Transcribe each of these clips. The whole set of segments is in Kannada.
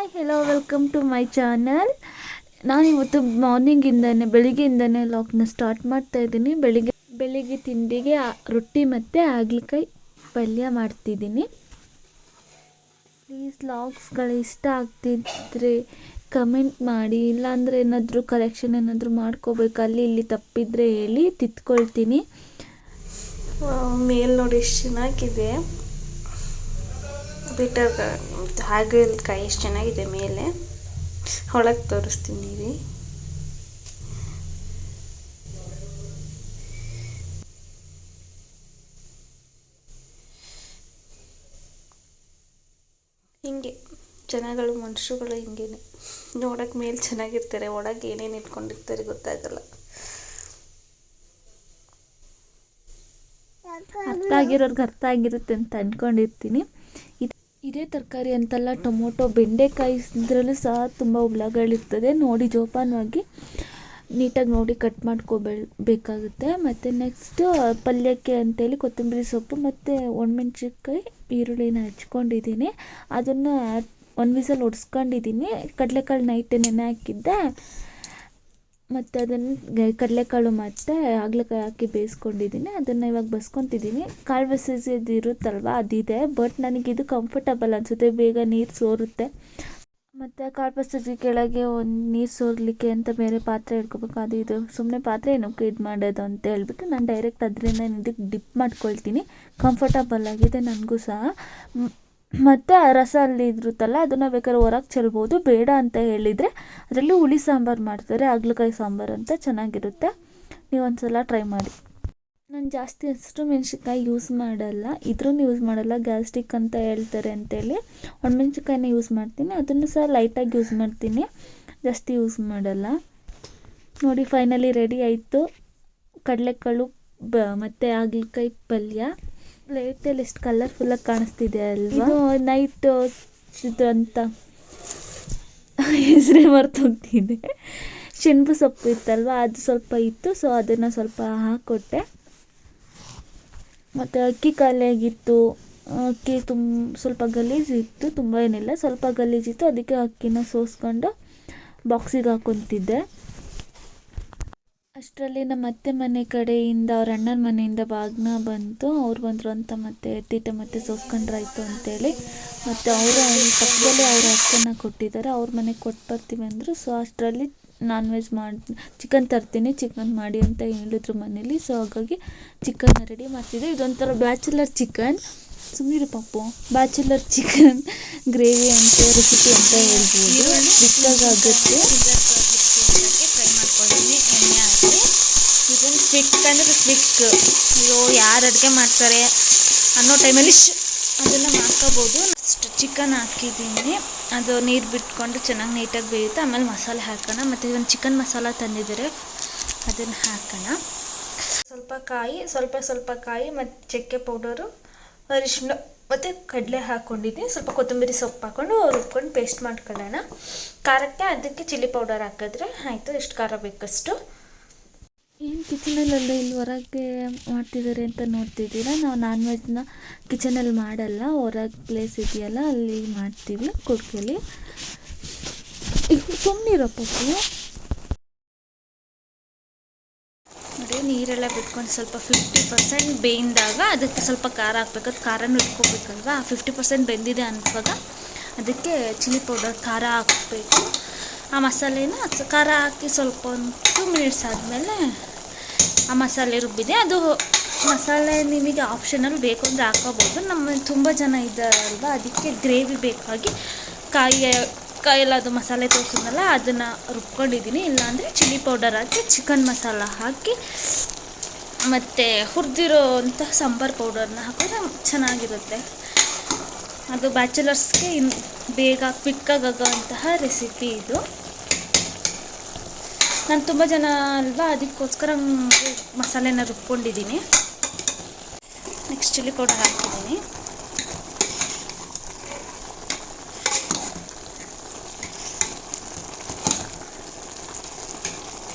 Hi hello welcome to my channel. ನಾನು ಇವತ್ತು ಬೆಳಿಗ್ಗೆಯಿಂದನೇ ಲಾಗ್ನ ಸ್ಟಾರ್ಟ್ ಮಾಡ್ತಾ ಇದ್ದೀನಿ. ಬೆಳಿಗ್ಗೆ ತಿಂಡಿಗೆ ರೊಟ್ಟಿ ಮತ್ತು ಹಾಗಲಕಾಯಿ ಪಲ್ಯ ಮಾಡ್ತಿದ್ದೀನಿ. ಪ್ಲೀಸ್ ಲಾಗ್ಸ್ಗಳು ಇಷ್ಟ ಆಗ್ತಿದ್ರೆ ಕಮೆಂಟ್ ಮಾಡಿ, ಇಲ್ಲಾಂದರೆ ಏನಾದರೂ ಕರೆಕ್ಷನ್ ಏನಾದರೂ ಮಾಡ್ಕೋಬೇಕು, ಅಲ್ಲಿ ಇಲ್ಲಿ ತಪ್ಪಿದ್ರೆ ಹೇಳಿ ತಿದ್ಕೊಳ್ತೀನಿ. ಮೇಲ್ ನೋಡಿ ಎಷ್ಟು ಚೆನ್ನಾಗಿದೆ, ಹಾಗಲಕಾಯಿ ಎಷ್ಟು ಚೆನ್ನಾಗಿದೆ ಮೇಲೆ. ಒಳಗೆ ತೋರಿಸ್ತೀನಿ ರೀ. ಹಿಂಗೆ ಜನಗಳು ಮನುಷ್ಯರುಗಳು ಹಿಂಗೇನೆ ನೋಡೋಕೆ ಮೇಲೆ ಚೆನ್ನಾಗಿರ್ತಾರೆ, ಒಳಗೆ ಏನೇನು ಇಟ್ಕೊಂಡಿರ್ತಾರೆ ಗೊತ್ತಾಗಲ್ಲ. ಅರ್ಥ ಆಗಿರುತ್ತೆ ಅಂತ ಅಂದ್ಕೊಂಡಿರ್ತೀನಿ. ಇದೇ ತರಕಾರಿ ಅಂತಲ್ಲ, ಟೊಮೊಟೊ, ಬೆಂಡೆಕಾಯಿ ಇದರಲ್ಲೂ ಸಹ ತುಂಬ ಹುಳಗಳಿರ್ತದೆ. ನೋಡಿ ಜೋಪಾನವಾಗಿ ನೀಟಾಗಿ ನೋಡಿ ಕಟ್ ಮಾಡ್ಕೋಬೇಕಾಗುತ್ತೆ. ಮತ್ತು ನೆಕ್ಸ್ಟು ಪಲ್ಯಕ್ಕೆ ಅಂತೇಳಿ ಕೊತ್ತಂಬರಿ ಸೊಪ್ಪು ಮತ್ತು ಒಣಮೆಣ್ಸಿನ್ಕಾಯಿ, ಈರುಳ್ಳಿನ ಹಚ್ಕೊಂಡಿದ್ದೀನಿ. ಅದನ್ನು ಒಂದು ವಿಸಲ್ ಹೊಡ್ಸ್ಕೊಂಡಿದ್ದೀನಿ. ಕಡಲೆಕಾಳು ನೈಟ್ ನೆನೆ ಹಾಕಿದ್ದೆ, ಮತ್ತು ಅದನ್ನು ಕಡಲೆಕಾಳು ಮತ್ತು ಹಾಗಲಕಾಯಿ ಹಾಕಿ ಬೇಯಿಸ್ಕೊಂಡಿದ್ದೀನಿ. ಅದನ್ನು ಇವಾಗ ಬಸ್ಕೊತಿದ್ದೀನಿ. ಕಾಳು ಬಸಿಯೋದು ಇರುತ್ತಲ್ವ, ಅದಿದೆ. ಬಟ್ ನನಗಿದು ಕಂಫರ್ಟಬಲ್ ಅನಿಸುತ್ತೆ, ಬೇಗ ನೀರು ಸೋರುತ್ತೆ. ಮತ್ತು ಕಾಳು ಬಸಿಯೋದು ಕೆಳಗೆ ಒಂದು ನೀರು ಸೋರಲಿಕ್ಕೆ ಅಂತ ಬೇರೆ ಪಾತ್ರೆ ಇಟ್ಕೋಬೇಕು. ಅದು ಇದು ಸುಮ್ಮನೆ ಪಾತ್ರೆ ಏನಕ್ಕೆ ಇದು ಮಾಡೋದು ಅಂತ ಹೇಳ್ಬಿಟ್ಟು ನಾನು ಡೈರೆಕ್ಟ್ ಅದರಿಂದ ಇದಕ್ಕೆ ಡಿಪ್ ಮಾಡ್ಕೊಳ್ತೀನಿ. ಕಂಫರ್ಟಬಲ್ ಆಗಿದೆ ನನಗೂ ಸಹ. ಮತ್ತು ಆ ರಸ ಅಲ್ಲಿ ಇರುತ್ತಲ್ಲ, ಅದನ್ನು ಬೇಕಾದ್ರೆ ಹೊರಗೆ ಚೆಲ್ಬೋದು. ಬೇಡ ಅಂತ ಹೇಳಿದರೆ ಅದರಲ್ಲಿ ಹುಳಿ ಸಾಂಬಾರು ಮಾಡ್ತಾರೆ, ಹಾಗಲಕಾಯಿ ಸಾಂಬಾರು ಅಂತ, ಚೆನ್ನಾಗಿರುತ್ತೆ. ನೀವು ಒಂದು ಸಲ ಟ್ರೈ ಮಾಡಿ. ನಾನು ಜಾಸ್ತಿ ಹಸಿಮೆಣ್ಸಿನ್ಕಾಯಿ ಯೂಸ್ ಮಾಡಲ್ಲ, ಇದ್ರೂ ಯೂಸ್ ಮಾಡಲ್ಲ, ಗ್ಯಾಸ್ಟ್ರಿಕ್ ಅಂತ ಹೇಳ್ತಾರೆ ಅಂತೇಳಿ ಒಣಮೆಣ್ಸಿನ್ಕಾಯಿನ ಯೂಸ್ ಮಾಡ್ತೀನಿ. ಅದನ್ನು ಸಹ ಲೈಟಾಗಿ ಯೂಸ್ ಮಾಡ್ತೀನಿ, ಜಾಸ್ತಿ ಯೂಸ್ ಮಾಡಲ್ಲ. ನೋಡಿ ಫೈನಲಿ ರೆಡಿ ಆಯಿತು ಕಡಲೆಕಾಳು ಮತ್ತು ಹಾಗಲಕಾಯಿ ಪಲ್ಯ. ಪ್ಲೇಟಲ್ಲಿ ಎಷ್ಟು ಕಲರ್ಫುಲ್ಲಾಗಿ ಕಾಣಿಸ್ತಿದೆ ಅಲ್ವಾ. ಇದು ನೈಟ್ ಇದು ಅಂತ ಹೆಸರೇ ಮರ್ತೋಗ್ತಿದೆ. ಶೆಣಬು ಸೊಪ್ಪು ಇತ್ತಲ್ವ, ಅದು ಸ್ವಲ್ಪ ಇತ್ತು, ಸೊ ಅದನ್ನು ಸ್ವಲ್ಪ ಹಾಕ್ಕೊಟ್ಟೆ. ಮತ್ತು ಅಕ್ಕಿ ಖಾಲಿಯಾಗಿತ್ತು. ಅಕ್ಕಿ ಸ್ವಲ್ಪ ಗಲೀಜಿತ್ತು, ತುಂಬ ಏನಿಲ್ಲ, ಸ್ವಲ್ಪ ಗಲೀಜಿತ್ತು. ಅದಕ್ಕೆ ಅಕ್ಕಿನ ಸೋಸ್ಕೊಂಡು ಬಾಕ್ಸಿಗೆ ಹಾಕ್ಕೊತಿದ್ದೆ. ಅಷ್ಟರಲ್ಲಿ ನಮ್ಮ ಅತ್ತೆ ಮನೆ ಕಡೆಯಿಂದ, ಅವ್ರ ಅಣ್ಣನ ಮನೆಯಿಂದ ಬಾಗ್ನ ಬಂತು. ಅವ್ರು ಬಂದರು ಅಂತ ಮತ್ತೆ ತೀಟೆ ಮತ್ತೆ ಸೋಸ್ಕೊಂಡ್ರಾಯ್ತು ಅಂತೇಳಿ, ಮತ್ತು ಅವರು ಪಕ್ಕದಲ್ಲೇ ಅವ್ರ ಅಕ್ಕನ ಕೊಟ್ಟಿದ್ದಾರೆ. ಅವ್ರ ಮನೆಗೆ ಕೊಟ್ಟು ಬರ್ತೀವಿ ಅಂದರು. ಸೊ ಅಷ್ಟರಲ್ಲಿ ನಾನ್ ವೆಜ್ ಚಿಕನ್ ತರ್ತೀನಿ, ಚಿಕನ್ ಮಾಡಿ ಅಂತ ಹೇಳಿದ್ರು ಮನೇಲಿ. ಸೊ ಹಾಗಾಗಿ ಚಿಕನ್ನ ರೆಡಿ ಮಾಡ್ತಿದ್ದೆ. ಇದೊಂಥರ ಬ್ಯಾಚುಲರ್ ಚಿಕನ್, ಸುಮ್ಮನಿರು ಪಾಪು, ಬ್ಯಾಚುಲರ್ ಚಿಕನ್ ಗ್ರೇವಿ ಅಂತ ರೆಸಿಪಿ ಅಂತ ಹೇಳ್ಬೋದು. ಇಷ್ಟಾಗುತ್ತೆ. ಫ್ರೈ ಮಾಡ್ಕೊಂಡಿದ್ದೀನಿ ಎಣ್ಣೆ ಹಾಕಿ. ಇದನ್ನು ಕ್ವಿಕ್ ಅಂದರೆ ಕ್ವಿಕ್, ಅಯ್ಯೋ ಯಾರು ಅಡುಗೆ ಮಾಡ್ತಾರೆ ಅನ್ನೋ ಟೈಮಲ್ಲಿ ಅದನ್ನು ಮಾಡ್ಕೋಬೋದು. ಅಷ್ಟು ಚಿಕನ್ ಹಾಕಿದ್ದೀನಿ, ಅದು ನೀರು ಬಿಟ್ಕೊಂಡು ಚೆನ್ನಾಗಿ ನೀಟಾಗಿ ಬೇಯುತ್ತೆ. ಆಮೇಲೆ ಮಸಾಲೆ ಹಾಕೋಣ. ಮತ್ತು ಇದೊಂದು ಚಿಕನ್ ಮಸಾಲ ತಂದಿದ್ದಾರೆ, ಅದನ್ನು ಹಾಕೋಣ. ಸ್ವಲ್ಪ ಕಾಯಿ ಮತ್ತು ಚಕ್ಕೆ ಪೌಡರು, ಅರಿಶಿಣ ಮತ್ತು ಕಡಲೆ ಹಾಕ್ಕೊಂಡಿದ್ದೀನಿ. ಸ್ವಲ್ಪ ಕೊತ್ತಂಬರಿ ಸೊಪ್ಪು ಹಾಕ್ಕೊಂಡು ರುಬ್ಕೊಂಡು ಪೇಸ್ಟ್ ಮಾಡ್ಕೊಳ್ಳೋಣ. ಖಾರಕ್ಕೆ ಅದಕ್ಕೆ ಚಿಲ್ಲಿ ಪೌಡರ್ ಹಾಕಿದ್ರೆ ಆಯಿತು, ಎಷ್ಟು ಖಾರ ಬೇಕಷ್ಟು. ಏನು ಕಿಚನಲ್ಲೆಲ್ಲ ಇಲ್ಲಿ ಹೊರಗೆ ಮಾಡ್ತಿದ್ದಾರೆ ಅಂತ ನೋಡ್ತಿದ್ದೀರಾ. ನಾವು ನಾನ್ ವೆಜ್ನ ಕಿಚನಲ್ಲಿ ಮಾಡಲ್ಲ, ಹೊರಗೆ ಪ್ಲೇಸ್ ಇದೆಯಲ್ಲ ಅಲ್ಲಿ ಮಾಡ್ತೀವಿ, ಕುಡ್ಕೆಲಿ. ಈಗ ಸುಮ್ಮನಿರಪ್ಪ. ನೋಡಿ ನೀರೆಲ್ಲ ಬಿಟ್ಕೊಂಡು ಸ್ವಲ್ಪ 50% ಬೇಯ್ದಾಗ ಅದಕ್ಕೆ ಸ್ವಲ್ಪ ಖಾರ ಹಾಕ್ಬೇಕು. ಅದು ಖಾರನೂ ಇಟ್ಕೋಬೇಕಲ್ವ. 50% ಬೆಂದಿದೆ ಅನ್ನುವಾಗ ಅದಕ್ಕೆ ಚಿಲ್ಲಿ ಪೌಡರ್, ಖಾರ ಹಾಕಬೇಕು. ಆ ಮಸಾಲೆನ ಖಾರ ಹಾಕಿ ಸ್ವಲ್ಪ ಒಂದು 2 ಮಿನಿಟ್ಸ್ ಆದಮೇಲೆ ಆ ಮಸಾಲೆ ರುಬ್ಬಿದೆ. ಅದು ಮಸಾಲೆ ನಿಮಗೆ ಆಪ್ಷನಲ್ ಬೇಕು ಅಂದರೆ ಹಾಕೋಬೋದು. ನಮ್ಮ ತುಂಬ ಜನ ಇದ್ದಾರಲ್ವ, ಅದಕ್ಕೆ ಗ್ರೇವಿ ಬೇಕಾಗಿ ಕಾಯೆಲ್ಲ ಅದು ಮಸಾಲೆ ತೋರಿಸಿದ್ನಲ್ಲ ಅದನ್ನು ರುಬ್ಕೊಂಡಿದ್ದೀನಿ. ಇಲ್ಲಾಂದರೆ ಚಿಲ್ಲಿ ಪೌಡರ್ ಹಾಕಿ, ಚಿಕನ್ ಮಸಾಲ ಹಾಕಿ, ಮತ್ತು ಹುರಿದಿರೋ ಅಂಥ ಸಾಂಬಾರು ಪೌಡರ್ನ ಹಾಕಿದ್ರೆ ಚೆನ್ನಾಗಿರುತ್ತೆ. ಅದು ಬ್ಯಾಚುಲರ್ಸ್ಗೆ ಬೇಗ ಕ್ವಿಕ್ಕಾಗಿ ಆಗೋವಂತಹ ರೆಸಿಪಿ ಇದು. ನಾನು ತುಂಬ ಜನ ಅಲ್ವಾ, ಅದಕ್ಕೋಸ್ಕರ ಮಸಾಲೆನ ರುಬ್ಕೊಂಡಿದ್ದೀನಿ. ನೆಕ್ಸ್ಟ್ ಚಿಲ್ಲಿ ಪೌಡರ್ ಹಾಕಿದ್ದೀನಿ.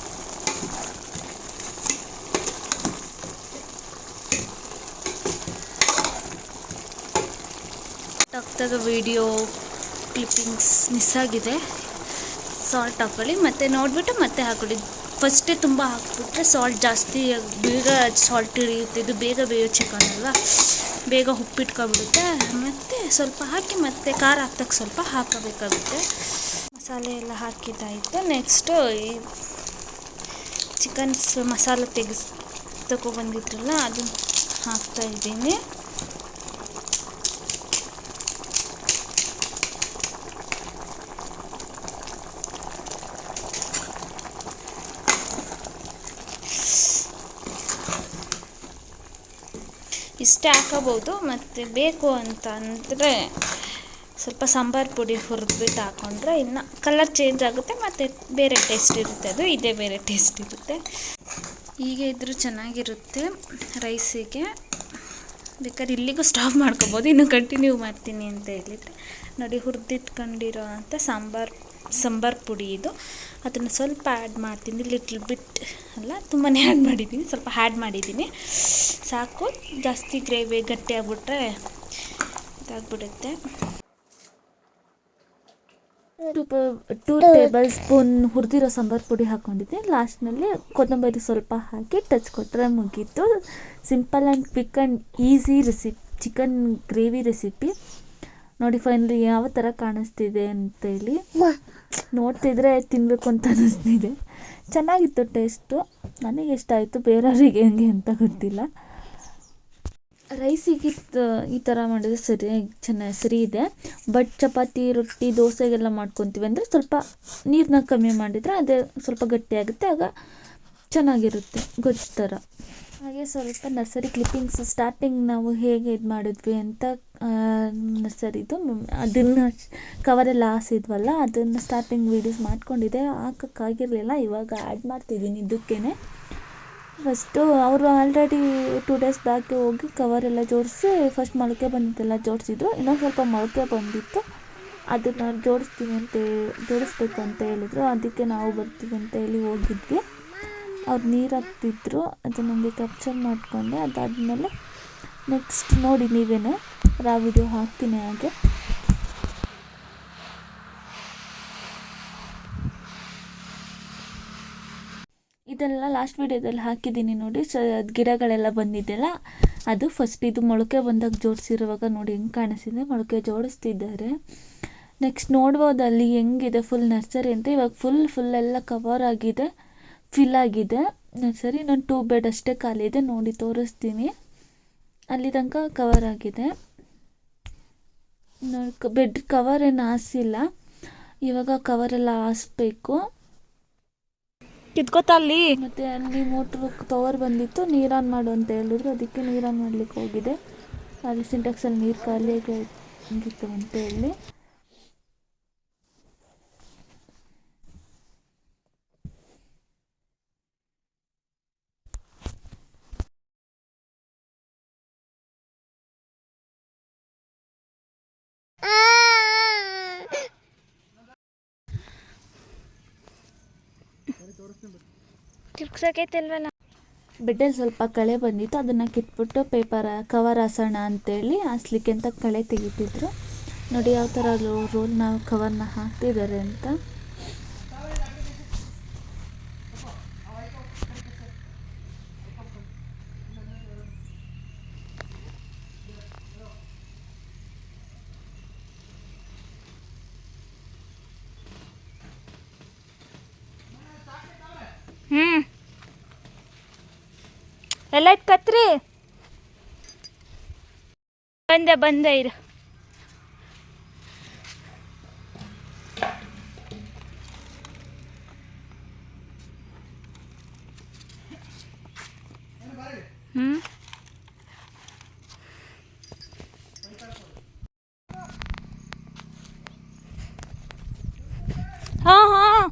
ಆಗ್ತದೆ ವಿಡಿಯೋ ಕ್ಲಿಪ್ಪಿಂಗ್ಸ್ ಮಿಸ್ ಆಗಿದೆ. ಸಾಲ್ಟ್ ಹಾಕ್ಕೊಳ್ಳಿ, ಮತ್ತು ನೋಡಿಬಿಟ್ಟು ಮತ್ತೆ ಹಾಕ್ಕೊಳ್ಳಿ. ಫಸ್ಟೇ ತುಂಬ ಹಾಕ್ಬಿಟ್ರೆ ಸಾಲ್ಟ್ ಜಾಸ್ತಿ ಬೇಗ ಸಾಲ್ಟ್ ಹಿಡಿಯುತ್ತೆ. ಇದು ಬೇಗ ಬೇಯೋ ಚಿಕನ್ ಅಲ್ವಾ, ಬೇಗ ಉಪ್ಪಿಟ್ಕೊಬಿಡುತ್ತೆ. ಮತ್ತು ಸ್ವಲ್ಪ ಹಾಕಿ ಮತ್ತೆ ಖಾರ ಹಾಕ್ತಕ್ಕೆ ಸ್ವಲ್ಪ ಹಾಕಬೇಕಾಗುತ್ತೆ. ಮಸಾಲೆ ಎಲ್ಲ ಹಾಕಿದ್ದಾಯಿತು. ನೆಕ್ಸ್ಟು ಈ ಚಿಕನ್ಸ್ ಮಸಾಲೆ ತಗೊಬಂದಿದ್ರಲ್ಲ ಅದನ್ನು ಹಾಕ್ತಾಯಿದ್ದೀನಿ. ಇಷ್ಟೇ ಹಾಕೋಬೋದು. ಮತ್ತು ಬೇಕು ಅಂತ ಅಂದರೆ ಸ್ವಲ್ಪ ಸಾಂಬಾರು ಪುಡಿ ಹುರಿದ್ಬಿಟ್ಟು ಹಾಕ್ಕೊಂಡ್ರೆ ಇನ್ನು ಕಲರ್ ಚೇಂಜ್ ಆಗುತ್ತೆ, ಮತ್ತು ಬೇರೆ ಟೇಸ್ಟ್ ಇರುತ್ತೆ. ಅದು ಇದೇ ಬೇರೆ ಟೇಸ್ಟ್ ಇರುತ್ತೆ. ಹೀಗೆ ಇದ್ದರೂ ಚೆನ್ನಾಗಿರುತ್ತೆ ರೈಸಿಗೆ. ಬೇಕಾದ್ರೆ ಇಲ್ಲಿಗೂ ಸ್ಟಾಪ್ ಮಾಡ್ಕೊಬೋದು, ಇನ್ನು ಕಂಟಿನ್ಯೂ ಮಾಡ್ತೀನಿ ಅಂತ ಹೇಳಿದರೆ. ನೋಡಿ, ಹುರಿದಿಟ್ಕೊಂಡಿರೋ ಅಂಥ ಸಾಂಬಾರು ಪುಡಿ ಇದು. ಅದನ್ನು ಸ್ವಲ್ಪ ಆ್ಯಡ್ ಮಾಡ್ತೀನಿ, ಲಿಟ್ಲ್ ಬಿಟ್ ಅಲ್ಲ, ತುಂಬಾ ಆ್ಯಡ್ ಮಾಡಿದ್ದೀನಿ, ಸ್ವಲ್ಪ ಆ್ಯಡ್ ಮಾಡಿದ್ದೀನಿ ಸಾಕು. ಜಾಸ್ತಿ ಗ್ರೇವಿ ಗಟ್ಟಿ ಆಗಿಬಿಟ್ರೆ ಇದಾಗ್ಬಿಡುತ್ತೆ. 2 ಟೇಬಲ್ ಸ್ಪೂನ್ ಹುರಿದಿರೋ ಸಾಂಬಾರು ಪುಡಿ ಹಾಕ್ಕೊಂಡಿದ್ದೆ. ಲಾಸ್ಟ್ನಲ್ಲಿ ಕೊತ್ತಂಬರಿ ಸ್ವಲ್ಪ ಹಾಕಿ ಟಚ್ ಕೊಟ್ಟರೆ ಮುಗೀತು. Simple and quick and easy recipe, chicken gravy recipe. ನೋಡಿ ಫೈನಲಿ ಯಾವ ಥರ ಕಾಣಿಸ್ತಿದೆ ಅಂತೇಳಿ. ನೋಡ್ತಿದ್ರೆ ತಿನ್ನಬೇಕು ಅಂತ ಅನ್ನಿಸ್ತಿದೆ. ಚೆನ್ನಾಗಿತ್ತು ಟೇಸ್ಟು, ನನಗೆ ಇಷ್ಟ ಆಯಿತು. ಬೇರೆಯವ್ರಿಗೆ ಹೆಂಗೆ ಅಂತ ಗೊತ್ತಿಲ್ಲ. ರೈಸಿಗೆ ಈ ಥರ ಮಾಡಿದ್ರೆ ಸರಿ ಇದೆ. ಬಟ್ ಚಪಾತಿ, ರೊಟ್ಟಿ, ದೋಸೆಗೆಲ್ಲ ಮಾಡ್ಕೊತೀವಿ ಅಂದರೆ ಸ್ವಲ್ಪ ನೀರನ್ನ ಕಮ್ಮಿ ಮಾಡಿದರೆ ಅದೇ ಸ್ವಲ್ಪ ಗಟ್ಟಿಯಾಗುತ್ತೆ, ಆಗ ಚೆನ್ನಾಗಿರುತ್ತೆ ಗೊಜ್ಜು ಥರ. ಹಾಗೆ ಸ್ವಲ್ಪ ನರ್ಸರಿ ಕ್ಲಿಪ್ಪಿಂಗ್ಸ್ ಸ್ಟಾರ್ಟಿಂಗ್ ನಾವು ಹೇಗೆ ಇದು ಮಾಡಿದ್ವಿ ಅಂತ ನರ್ಸರಿದು ಅದನ್ನು ಕವರೆಲ್ಲ ಹಾಸಿದ್ವಲ್ಲ, ಅದನ್ನು ಸ್ಟಾರ್ಟಿಂಗ್ ವೀಡಿಯೋಸ್ ಮಾಡ್ಕೊಂಡಿದ್ದೆ, ಹಾಕೋಕ್ಕಾಗಿರಲಿಲ್ಲ. ಇವಾಗ ಆ್ಯಡ್ ಮಾಡ್ತಿದ್ದೀನಿ ಇದಕ್ಕೇ. ಫಸ್ಟು ಅವರು ಆಲ್ರೆಡಿ 2 ಡೇಸ್ ಬ್ಯಾಕೆ ಹೋಗಿ ಕವರೆಲ್ಲ ಜೋಡಿಸಿ ಫಸ್ಟ್ ಮೊಳಕೆ ಬಂದಿದ್ದೆಲ್ಲ ಜೋಡಿಸಿದ್ರು. ಇನ್ನೊಂದು ಸ್ವಲ್ಪ ಮೊಳಕೆ ಬಂದಿತ್ತು, ಅದನ್ನು ಜೋಡಿಸ್ಬೇಕು ಅಂತ ಹೇಳಿದ್ರು. ಅದಕ್ಕೆ ನಾವು ಬರ್ತೀವಿ ಅಂತ ಹೇಳಿ ಹೋಗಿದ್ವಿ. ಅವ್ರು ನೀರು ಹಾಕ್ತಿದ್ರು, ಅದು ನನಗೆ ಕ್ಯಾಪ್ಚರ್ ಮಾಡಿಕೊಂಡೆ. ಅದಾದಮೇಲೆ ನೆಕ್ಸ್ಟ್ ನೋಡಿ ನೀವೇನೆ ವಿಡಿಯೋ ಹಾಕ್ತೀನಿ. ಹಾಗೆ ಇದೆಲ್ಲ ಲಾಸ್ಟ್ ವೀಡಿಯೋದಲ್ಲಿ ಹಾಕಿದ್ದೀನಿ ನೋಡಿ. ಗಿಡಗಳೆಲ್ಲ ಬಂದಿದ್ದೆಲ್ಲ ಅದು ಫಸ್ಟ್. ಇದು ಮೊಳಕೆ ಬಂದಾಗ ಜೋಡಿಸಿರುವಾಗ ನೋಡಿ ಹೆಂಗೆ ಕಾಣಿಸ್ತಿದೆ, ಮೊಳಕೆ ಜೋಡಿಸ್ತಿದ್ದಾರೆ. ನೆಕ್ಸ್ಟ್ ನೋಡ್ಬೋದು ಅಲ್ಲಿ ಹೆಂಗಿದೆ ಫುಲ್ ನರ್ಸರಿ ಅಂತ. ಇವಾಗ ಫುಲ್ ಎಲ್ಲ ಕವರ್ ಆಗಿದೆ, ಫಿಲ್ ಆಗಿದೆ ನರ್ಸರಿ. ನಾನು 2 ಬೆಡ್ ಅಷ್ಟೇ ಖಾಲಿ ಇದೆ, ನೋಡಿ ತೋರಿಸ್ತೀನಿ. ಅಲ್ಲಿ ತನಕ ಕವರ್ ಆಗಿದೆ. ಬೆಡ್ ಕವರ್ ಏನು ಹಾಸಿಲ್ಲ, ಇವಾಗ ಕವರೆಲ್ಲ ಹಾಸ್ಬೇಕು. ಕಿತ್ಕೋತಲ್ಲಿ ಮತ್ತು ಅಲ್ಲಿ ಮೋಟ್ರು ಪವರ್ ಬಂದಿತ್ತು, ನೀರು ಆನ್ ಮಾಡು ಅಂತ ಹೇಳಿದ್ರು. ಅದಕ್ಕೆ ನೀರು ಆನ್ ಮಾಡ್ಲಿಕ್ಕೆ ಹೋಗಿದೆ. ಅಲ್ಲಿ ಸಿಂಟೆಕ್ಸಲ್ಲಿ ನೀರು ಖಾಲಿಯಾಗಿತ್ತು ಅಂತ ಹೇಳಿ. ತಿರ್ಗ್ಸೋಕೈತಲ್ವಲ್ಲ. ಬೆಡ್ಡಲ್ಲಿ ಸ್ವಲ್ಪ ಕಳೆ ಬಂದಿತ್ತು, ಅದನ್ನು ಕಿತ್ಬಿಟ್ಟು ಕವರ್ ಹಾಸೋಣ ಅಂತೇಳಿ ಹಾಸ್ಲಿಕ್ಕೆ ಅಂತ ಕಳೆ ತೆಗಿತಿದ್ರು. ನೋಡಿ ಯಾವ ಥರ ರೋಲ್ ನಾವು ಕವರ್ನ ಹಾಕ್ತಿದ್ದಾರೆ ಅಂತ. ಎಲ್ಲ ಕತ್ರಿ ಬಂದೆ ಇರು. ಹಾಂ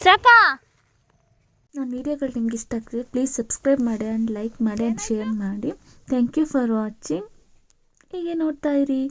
ಸಾಕಾ. ನನ್ನ ವೀಡಿಯೋಗಳು ನಿಮ್ಗೆ ಇಷ್ಟ ಆಗ್ತದೆ, ಪ್ಲೀಸ್ ಸಬ್ಸ್ಕ್ರೈಬ್ ಮಾಡಿ ಆ್ಯಂಡ್ ಲೈಕ್ ಮಾಡಿ ಆ್ಯಂಡ್ ಶೇರ್ ಮಾಡಿ. Thank you for watching. ಹೀಗೆ ನೋಡ್ತಾ ಇರಿ.